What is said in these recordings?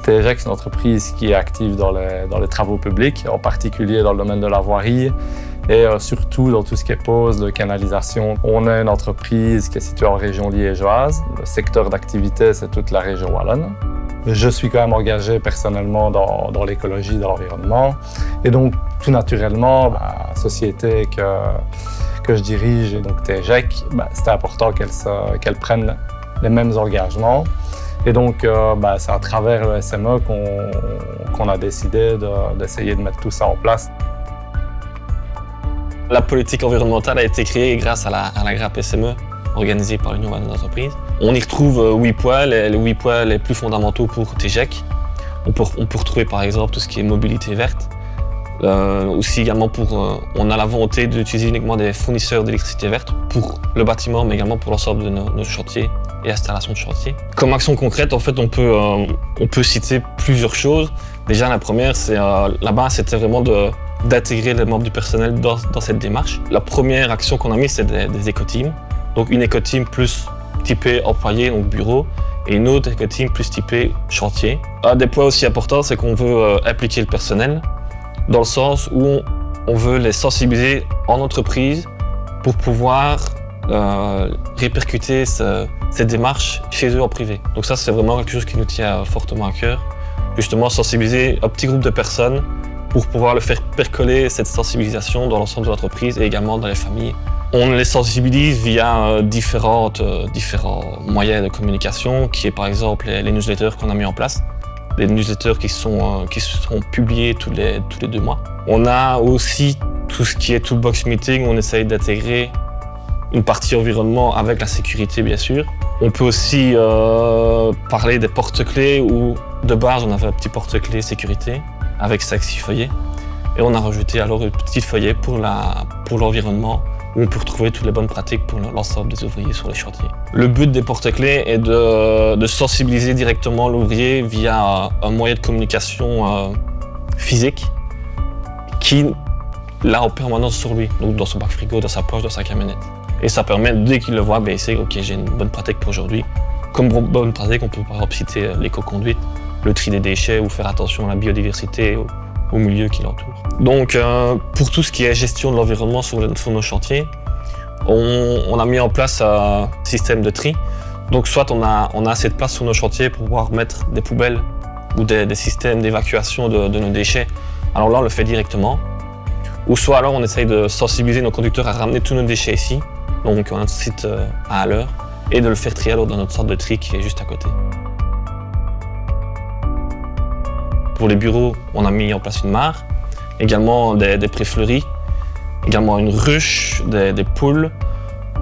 TGEC, c'est une entreprise qui est active dans les travaux publics, en particulier dans le domaine de la voirie et surtout dans tout ce qui est pose de canalisation. On est une entreprise qui est située en région liégeoise. Le secteur d'activité, c'est toute la région wallonne. Je suis quand même engagé personnellement dans l'écologie, dans l'environnement. Et donc, tout naturellement, la société que je dirige, et donc TGEC, c'était important qu'elle prenne les mêmes engagements. Et donc, c'est à travers le SME qu'on a décidé d'essayer de mettre tout ça en place. La politique environnementale a été créée grâce à la grappe SME, organisée par l'Union wallonne d'entreprises. On y retrouve 8 points, les 8 points les plus fondamentaux pour TGEC. On peut retrouver par exemple tout ce qui est mobilité verte. Aussi également on a la volonté d'utiliser uniquement des fournisseurs d'électricité verte pour le bâtiment, mais également pour l'ensemble de nos chantiers et installations de chantier. Comme action concrète, en fait, on peut citer plusieurs choses. Déjà, la première, c'est là-bas, c'était vraiment d'intégrer les membres du personnel dans cette démarche. La première action qu'on a mise, c'est des éco-teams. Donc une éco-team plus typée employé, donc bureau, et une autre éco-team plus typée chantier. Un des points aussi importants, c'est qu'on veut impliquer le personnel dans le sens où on veut les sensibiliser en entreprise pour pouvoir répercuter cette démarche chez eux en privé. Donc ça, c'est vraiment quelque chose qui nous tient fortement à cœur. Justement, sensibiliser un petit groupe de personnes pour pouvoir le faire percoler cette sensibilisation dans l'ensemble de l'entreprise et également dans les familles. On les sensibilise via différents moyens de communication, qui est par exemple les newsletters qu'on a mis en place. Des newsletters qui seront publiés tous les 2 mois. On a aussi tout ce qui est toolbox meeting, où on essaye d'intégrer une partie environnement avec la sécurité, bien sûr. On peut aussi parler des porte-clés, où de base on avait un petit porte-clés sécurité avec 5-6 feuillets. Et on a rajouté alors un petit feuillet pour l'environnement, où on peut retrouver toutes les bonnes pratiques pour l'ensemble des ouvriers sur les chantiers. Le but des porte-clés est de sensibiliser directement l'ouvrier via un moyen de communication physique qui l'a en permanence sur lui, donc dans son bac frigo, dans sa poche, dans sa camionnette. Et ça permet, dès qu'il le voit, il sait ok, j'ai une bonne pratique pour aujourd'hui. Comme bonne pratique, on peut par exemple citer l'éco-conduite, le tri des déchets ou faire attention à la biodiversité, au milieu qui l'entoure. Donc pour tout ce qui est gestion de l'environnement sur nos chantiers, on a mis en place un système de tri. Donc soit on a assez de place sur nos chantiers pour pouvoir mettre des poubelles ou des systèmes d'évacuation de nos déchets. Alors là on le fait directement. Ou soit alors on essaye de sensibiliser nos conducteurs à ramener tous nos déchets ici, donc on a un site à Halleur, et de le faire trier alors dans notre centre de tri qui est juste à côté. Pour les bureaux, on a mis en place une mare, également des prés-fleuris, également une ruche, des poules.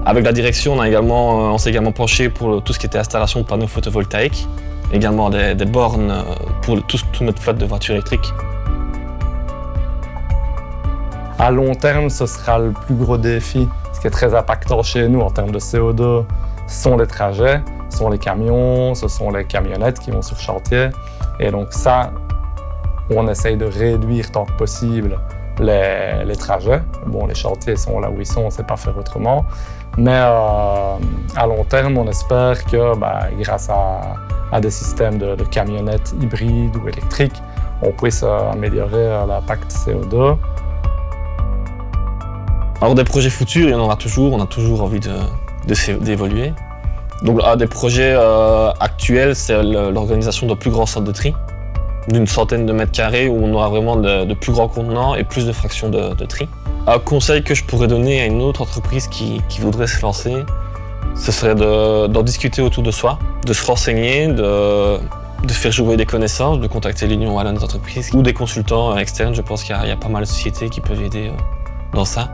Avec la direction, on s'est également penché pour tout ce qui était installation de panneaux photovoltaïques, également des bornes pour toute notre flotte de voitures électriques. À long terme, ce sera le plus gros défi. Ce qui est très impactant chez nous en termes de CO2, ce sont les trajets, ce sont les camions, ce sont les camionnettes qui vont sur chantier. Et donc ça, on essaye de réduire tant que possible les trajets. Bon, les chantiers sont là où ils sont, on ne sait pas faire autrement. Mais à long terme, on espère que grâce à des systèmes de camionnettes hybrides ou électriques, on puisse améliorer l'impact CO2. Alors des projets futurs, il y en aura toujours, on a toujours envie d'évoluer. Donc un des projets actuels, c'est l'organisation de plus grands centres de tri, d'une centaine de mètres carrés où on aura vraiment de plus grands contenants et plus de fractions de tri. Un conseil que je pourrais donner à une autre entreprise qui voudrait se lancer, ce serait d'en discuter autour de soi, de se renseigner, de faire jouer des connaissances, de contacter l'Union wallonne des entreprises ou des consultants externes. Je pense qu'il y a pas mal de sociétés qui peuvent aider dans ça.